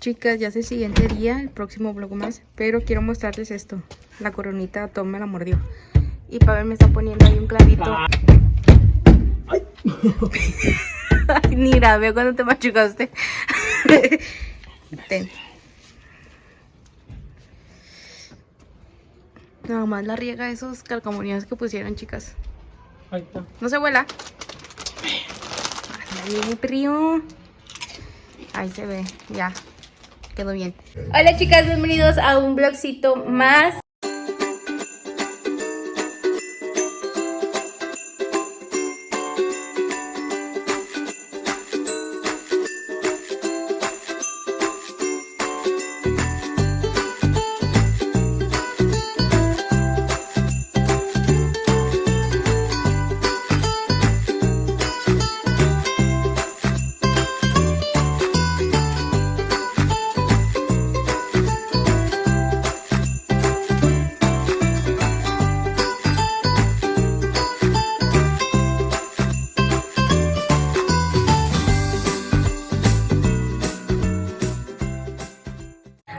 Chicas, ya es el siguiente día, el próximo vlog más, pero quiero mostrarles esto. La coronita Tom me la mordió. Y Pavel me está poniendo ahí un clavito. Ay. Ni grave cuando te machucaste. Ten. Nada más la riega esos calcamonías que pusieron, chicas. Ahí está. No se vuela. Anda bien, frío. Ahí se ve, ya. Quedó bien. Hola chicas, bienvenidos a un vlogcito más.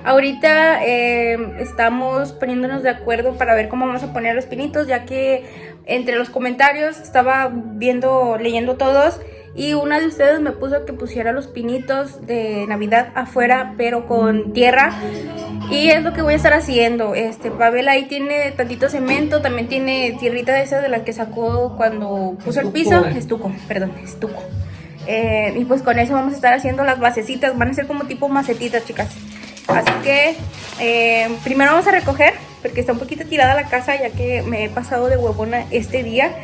Ahorita estamos poniéndonos de acuerdo para ver cómo vamos a poner los pinitos, ya que entre los comentarios estaba leyendo todos, y una de ustedes me puso que pusiera los pinitos de Navidad afuera, pero con tierra, y es lo que voy a estar haciendo. Pavel ahí tiene tantito cemento, también tiene tierrita de esa de la que sacó cuando puso el piso, estuco. Y pues con eso vamos a estar haciendo las basecitas, van a ser como tipo macetitas, chicas. Así que primero vamos a recoger, porque está un poquito tirada la casa, ya que me he pasado de huevona este día.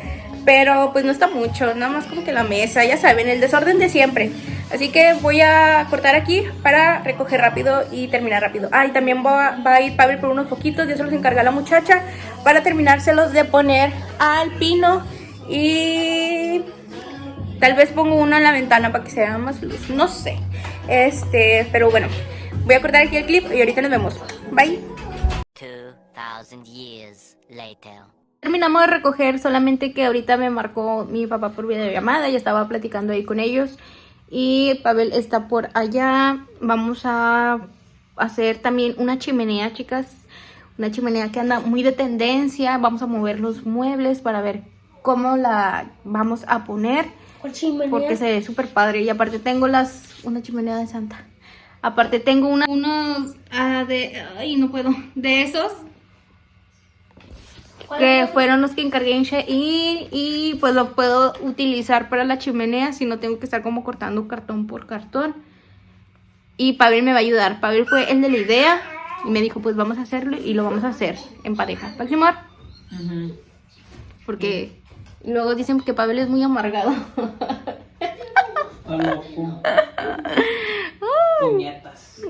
Pero pues no está mucho, nada más como que la mesa, ya saben, el desorden de siempre. Así que voy a cortar aquí para recoger rápido y terminar rápido. Ah, y también va a ir Pavel por unos poquitos, ya se los encarga la muchacha, para terminárselos de poner al pino. Y tal vez pongo uno en la ventana para que se vea más luz, no sé. Pero bueno, voy a cortar aquí el clip y ahorita nos vemos. Bye. 2000 years later. Terminamos de recoger, solamente que ahorita me marcó mi papá por videollamada y estaba platicando ahí con ellos. Y Pavel está por allá. Vamos a hacer también una chimenea, chicas. Una chimenea que anda muy de tendencia. Vamos a mover los muebles para ver cómo la vamos a poner. Porque se ve súper padre. Y aparte tengo una chimenea de Santa. Aparte tengo unos de esos que fueron los que encargué en Shein, y pues lo puedo utilizar para la chimenea, si no tengo que estar como cortando cartón por cartón. Y Pavel me va a ayudar. Pavel fue el de la idea y me dijo pues vamos a hacerlo, y lo vamos a hacer en pareja. ¿Para qué, amor? Porque luego dicen que Pavel es muy amargado. Está loco. Puñetas.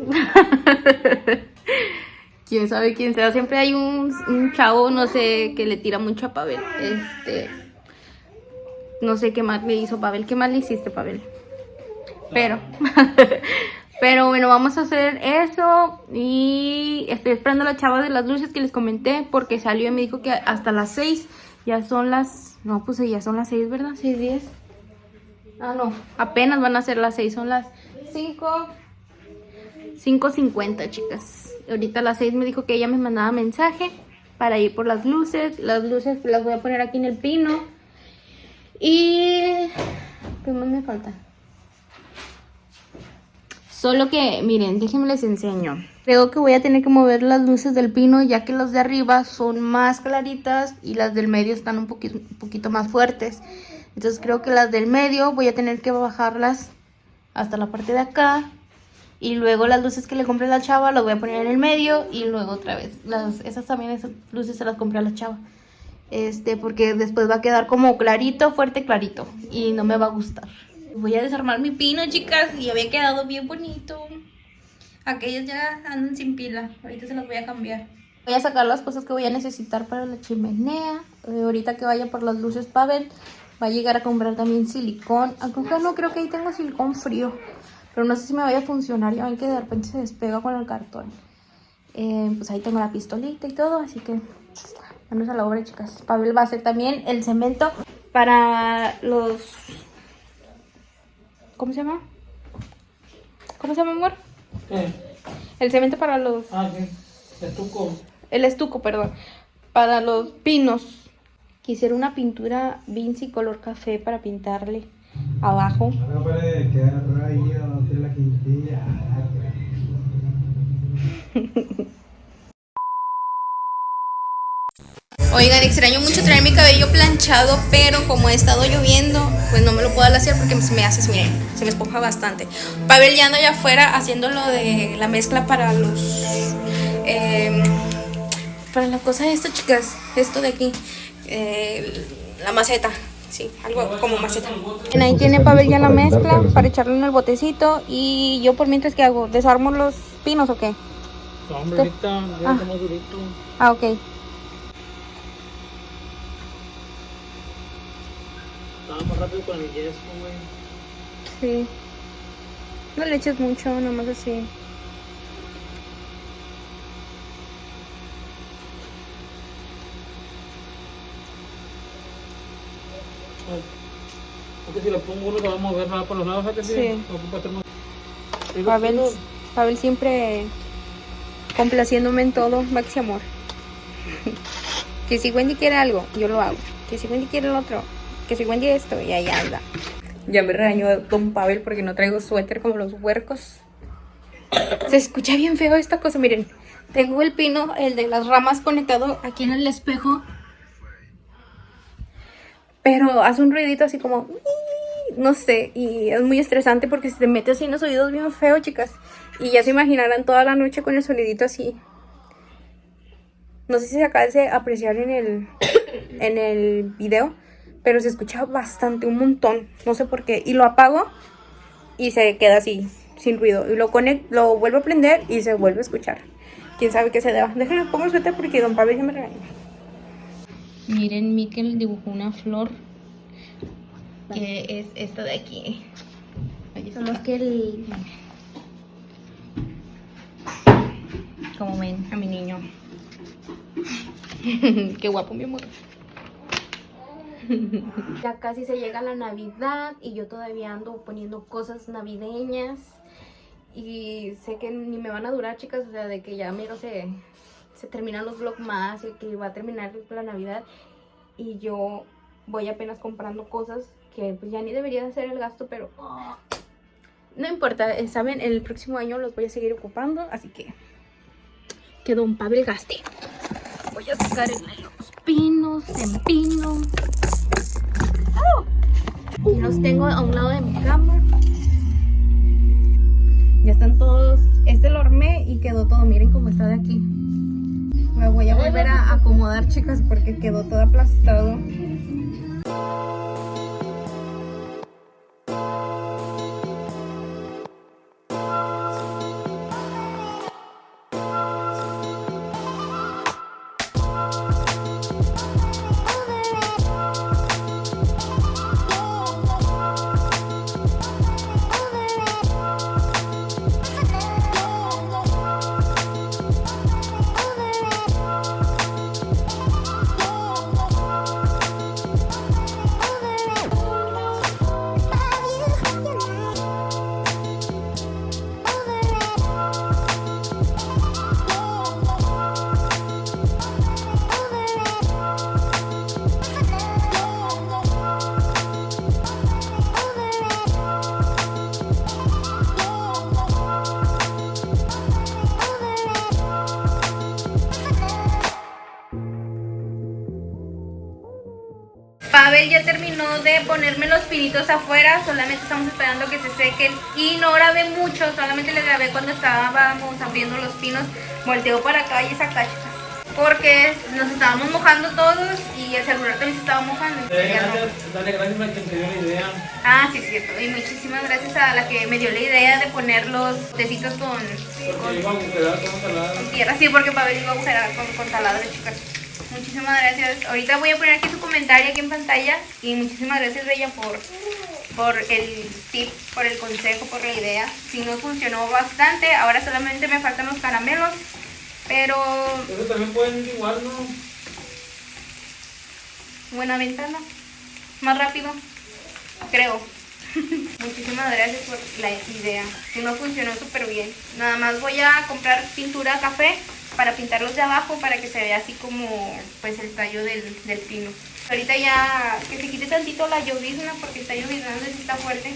Quién sabe quién sea, siempre hay un chavo, no sé, que le tira mucho a Pavel. No sé qué más le hizo Pavel. ¿Qué más le hiciste, Pavel? Pero bueno, vamos a hacer eso. Y estoy esperando a la chava de las luces que les comenté, porque salió y me dijo que hasta las 6. Ya son las... No, pues ya son las 6, ¿verdad? 6:10. Ah, no, apenas van a ser las 6, son las 5:50, chicas. Ahorita a las 6 me dijo que ella me mandaba mensaje para ir por las luces. Las luces las voy a poner aquí en el pino. Y... ¿qué más me falta? Solo que, miren, déjenme les enseño. Creo que voy a tener que mover las luces del pino, ya que las de arriba son más claritas y las del medio están un poquito más fuertes. Entonces creo que las del medio voy a tener que bajarlas hasta la parte de acá. Y luego las luces que le compré a la chava las voy a poner en el medio. Y luego otra vez esas luces se las compré a la chava. Porque después va a quedar como clarito, fuerte, clarito. Y no me va a gustar. Voy a desarmar mi pino, chicas. Y había quedado bien bonito. Aquellas ya andan sin pila. Ahorita se las voy a cambiar. Voy a sacar las cosas que voy a necesitar para la chimenea. Ahorita que vaya por las luces Pavel, va a llegar a comprar también silicón. Aunque no, creo que ahí tengo silicón frío. Pero no sé si me vaya a funcionar. Ya ven que de repente se despega con el cartón. Pues ahí tengo la pistolita y todo. Así que vamos a la obra, chicas. Pavel va a hacer también el cemento para los... ¿Cómo se llama? ¿Cómo se llama, amor? ¿Qué? El cemento para los... Ah, sí. Estuco. El estuco, perdón. Para los pinos. Quisiera una pintura Vinci color café para pintarle abajo. No puede quedar atrás ahí o hacer la quintilla. Oigan, extraño mucho traer mi cabello planchado, pero como ha estado lloviendo, pues no me lo puedo hacer porque se me hace, miren, se me esponja bastante. Pavel ya anda allá afuera haciendo lo de la mezcla para los... para la cosa esta, chicas, esto de aquí, la maceta. Sí, algo como maceta. Ahí tiene Pavel ya la mezcla para echarle en el botecito. Y yo por mientras, ¿qué hago? ¿Desarmo los pinos o qué? No, hombre, ahorita ya está más durito. Ah, ok. Estaba más rápido con el yeso, güey. Sí. No le eches mucho, nomás así. Porque si lo pongo uno se va a mover nada por los lados, ¿sabes? Sí. Ocupa hacer más. Pavel siempre complaciéndome en todo, Max y amor. Que si Wendy quiere algo, yo lo hago. Que si Wendy quiere el otro, que si Wendy esto, y ahí anda. Ya me regañó don Pavel porque no traigo suéter como los huercos. Se escucha bien feo esta cosa, miren. Tengo el pino, el de las ramas, conectado aquí en el espejo. Pero hace un ruidito así como... no sé, y es muy estresante porque se te mete así en los oídos bien feo, chicas. Y ya se imaginarán toda la noche con el sonidito así. No sé si se acaba de apreciar en el video, pero se escucha bastante, un montón. No sé por qué. Y lo apago y se queda así, sin ruido. Y lo vuelvo a prender y se vuelve a escuchar. Quién sabe qué se deba. Déjenme pongo el suéter porque don Pablo ya me regaña. Miren, Mikel dibujó una flor. Que es esta de aquí. Somos que el... Como ven a mi niño. Qué guapo, mi amor. Ya casi se llega la Navidad y yo todavía ando poniendo cosas navideñas. Y sé que ni me van a durar, chicas. O sea, de que ya miro se terminan los vlogs más y que va a terminar la Navidad. Y yo voy apenas comprando cosas que pues ya ni debería de hacer el gasto, pero no importa, saben, el próximo año los voy a seguir ocupando, así que don Pavel gaste. Voy a sacar los pinos en pino. Y los tengo a un lado de mi cama. Ya están todos, este lo armé y quedó todo, miren cómo está de aquí. Me voy a volver a acomodar, chicas, porque quedó todo aplastado. Pavel ya terminó de ponerme los pinitos afuera, solamente estamos esperando que se sequen y no grabé mucho, solamente les grabé cuando estábamos abriendo los pinos. Volteo para acá y es acá, chicas, porque nos estábamos mojando todos y el celular también se estaba mojando. Dale gracias a quien te dio la idea. Ah, sí, cierto, y muchísimas gracias a la que me dio la idea de poner los tecitos con Porque iba a agujerar con talada. tierra, sí, porque Pavel iba a agujerar con taladro, chicas. Muchísimas gracias. Ahorita voy a poner aquí su comentario aquí en pantalla. Y muchísimas gracias, Bella, por el tip, por el consejo, por la idea. Sí, nos funcionó bastante. Ahora solamente me faltan los caramelos. Pero... Eso también pueden ir igual, ¿no? buena ventana. Más rápido. Creo. Muchísimas gracias por la idea. Si no funcionó súper bien. Nada más voy a comprar pintura café para pintarlos de abajo para que se vea así como pues el tallo del pino. Ahorita ya que se quite tantito la llovizna porque está lloviznando y está fuerte.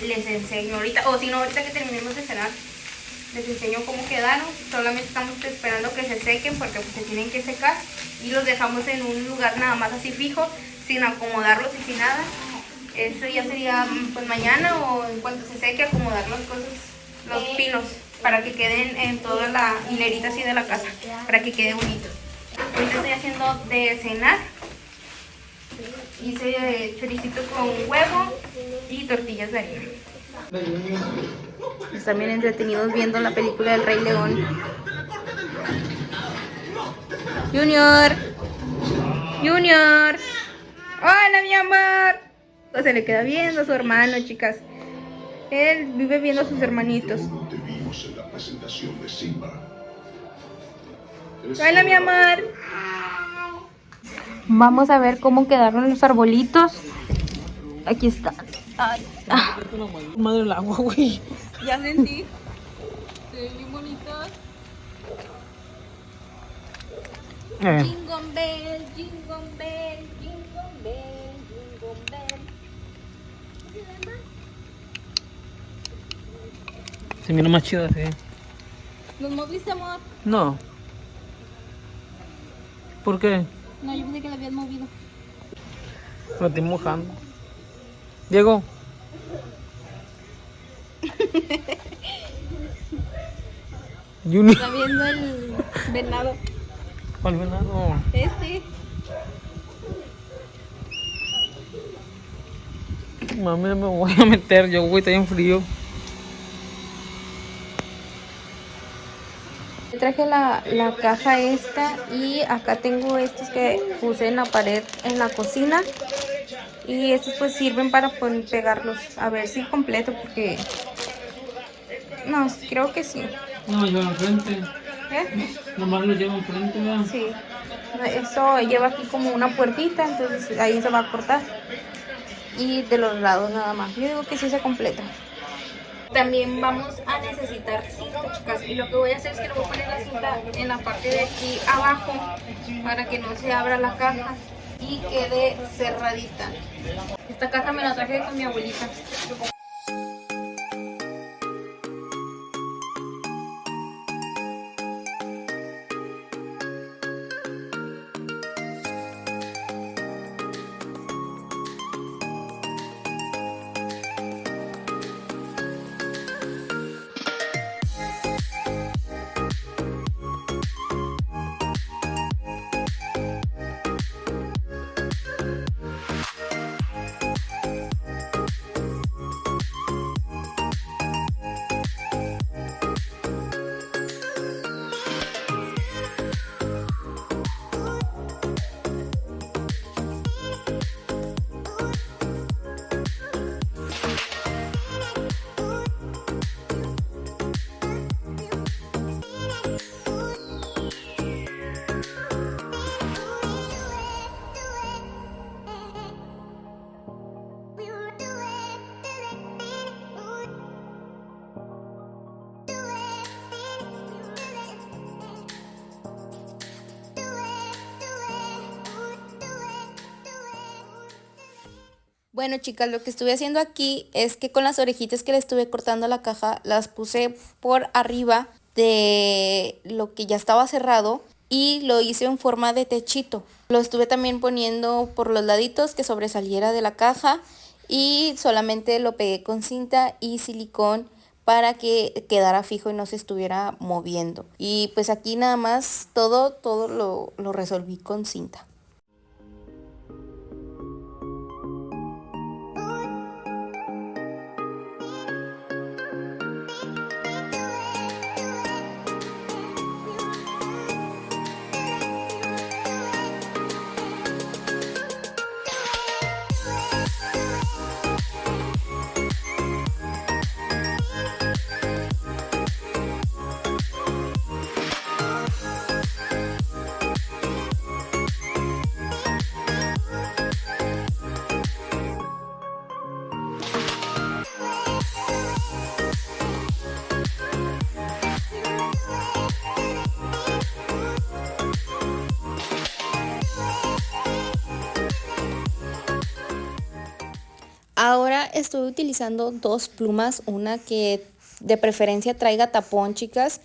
Les enseño ahorita, o si no ahorita que terminemos de cenar, les enseño cómo quedaron. Solamente estamos esperando que se sequen porque pues, se tienen que secar. Y los dejamos en un lugar nada más así fijo, sin acomodarlos y sin nada. Eso ya sería pues mañana o en cuanto se seque acomodar las cosas, los pinos, para que queden en toda la hilerita así de la casa, para que quede bonito. Ahorita estoy haciendo de cenar. Hice choricito con huevo y tortillas de harina. Están bien entretenidos viendo la película del Rey León. Junior. Junior. Hola, mi amor. Se le queda viendo a su hermano, chicas. Él vive viendo a sus hermanitos. Hola, mi amor. Vamos a ver cómo quedaron los arbolitos. Aquí están. Ay. Madre el agua, güey. Ya sentí. Se ven bien bonitos. Jingle bell, jingle bell, jingle bell, jingle bell. Se mira más chido así. ¿Los moviste, amor? No. ¿Por qué? No, yo pensé que lo habías movido. Lo estoy mojando. Diego. Junior. Está viendo el venado. ¿Cuál venado? Este. Mami, no me voy a meter, yo güey, está bien frío. Traje la caja esta y acá tengo estos que puse en la pared en la cocina. Y estos pues sirven para pegarlos. A ver si completo porque... No, creo que sí. No, lleva enfrente. ¿Eh? Nomás lo lleva enfrente, ¿verdad? Sí. Esto lleva aquí como una puertita, entonces ahí se va a cortar. Y de los lados nada más. Yo digo que sí se completa. También vamos a necesitar cinta, chicas. Y lo que voy a hacer es que le voy a poner la cinta en la parte de aquí abajo para que no se abra la caja y quede cerradita. Esta caja me la traje con mi abuelita. Bueno, chicas, lo que estuve haciendo aquí es que con las orejitas que le estuve cortando a la caja, las puse por arriba de lo que ya estaba cerrado y lo hice en forma de techito. Lo estuve también poniendo por los laditos que sobresaliera de la caja y solamente lo pegué con cinta y silicón para que quedara fijo y no se estuviera moviendo. Y pues aquí nada más todo lo resolví con cinta. estuve utilizando dos plumas, una que de preferencia traiga tapón, chicas,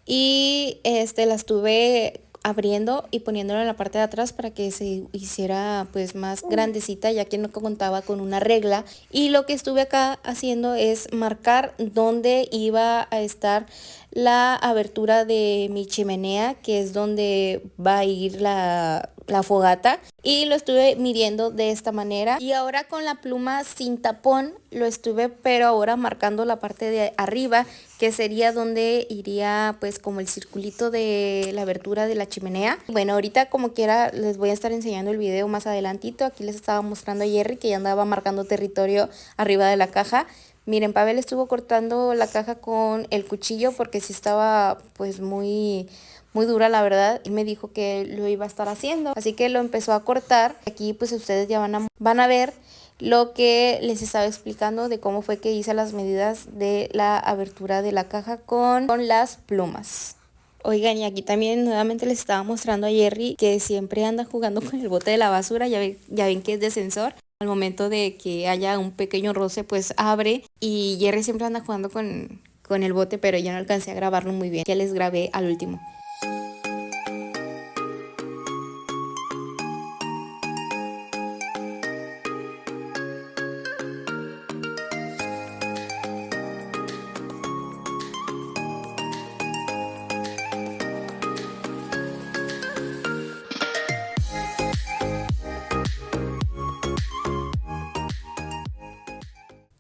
y la estuve abriendo y poniéndolo en la parte de atrás para que se hiciera pues más grandecita, ya que no contaba con una regla. Y lo que estuve acá haciendo es marcar dónde iba a estar la abertura de mi chimenea, que es donde va a ir la fogata, y lo estuve midiendo de esta manera. Y ahora con la pluma sin tapón lo estuve, pero ahora marcando la parte de arriba, que sería donde iría pues como el circulito de la abertura de la chimenea. Bueno, ahorita como quiera les voy a estar enseñando el video más adelantito. Aquí les estaba mostrando a Jerry que ya andaba marcando territorio arriba de la caja. Miren, Pavel estuvo cortando la caja con el cuchillo porque sí estaba pues muy dura, la verdad, y me dijo que lo iba a estar haciendo, así que lo empezó a cortar. Aquí pues ustedes ya van a ver lo que les estaba explicando de cómo fue que hice las medidas de la abertura de la caja con las plumas. Oigan, y aquí también nuevamente les estaba mostrando a Jerry que siempre anda jugando con el bote de la basura. Ya ven que es de sensor. Al momento de que haya un pequeño roce, pues abre, y Jerry siempre anda jugando con el bote, pero ya no alcancé a grabarlo muy bien. Ya les grabé al último.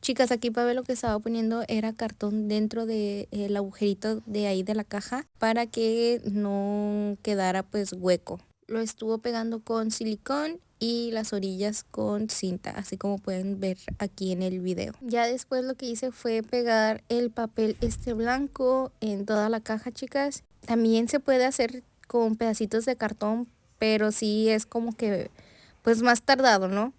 Chicas, aquí Pavel lo que estaba poniendo era cartón dentro del agujerito de ahí de la caja para que no quedara pues hueco. Lo estuvo pegando con silicón y las orillas con cinta, así como pueden ver aquí en el video. Ya después lo que hice fue pegar el papel blanco en toda la caja, chicas. También se puede hacer con pedacitos de cartón, pero sí es como que pues más tardado, ¿no?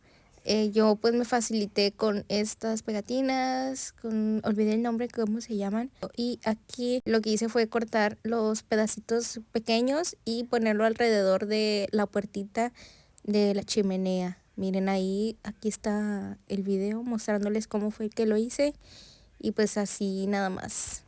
Yo pues me facilité con estas pegatinas, olvidé el nombre, cómo se llaman. Y aquí lo que hice fue cortar los pedacitos pequeños y ponerlo alrededor de la puertita de la chimenea. Miren ahí, aquí está el video mostrándoles cómo fue que lo hice. Y pues así nada más.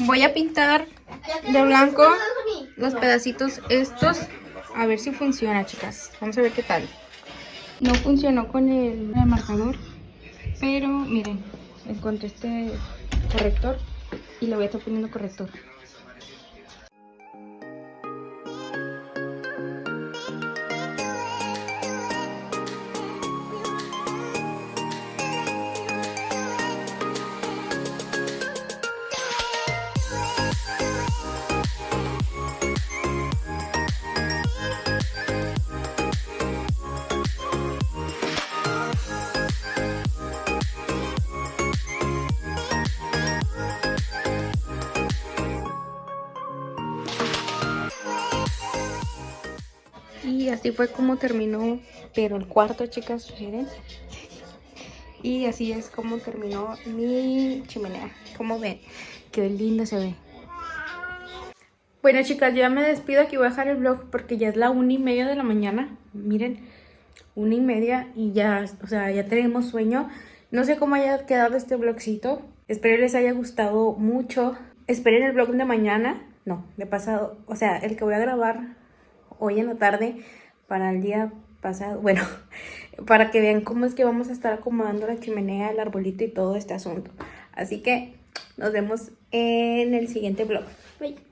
Voy a pintar de blanco los pedacitos estos, a ver si funciona, chicas. Vamos a ver qué tal. No funcionó con el marcador, pero miren, encontré este corrector y le voy a estar poniendo corrector. Y así fue como terminó, pero el cuarto, chicas, miren. Y así es como terminó mi chimenea. Como ven, qué lindo se ve. Bueno, chicas, ya me despido. Aquí voy a dejar el vlog porque ya es la 1:30 de la mañana. Miren, 1:30 y ya, o sea, ya tenemos sueño. No sé cómo haya quedado este vlogcito. Espero les haya gustado mucho. Esperen el vlog de mañana. No, de pasado. O sea, el que voy a grabar hoy en la tarde para el día pasado. Bueno, para que vean cómo es que vamos a estar acomodando la chimenea, el arbolito y todo este asunto. Así que nos vemos en el siguiente vlog. Bye.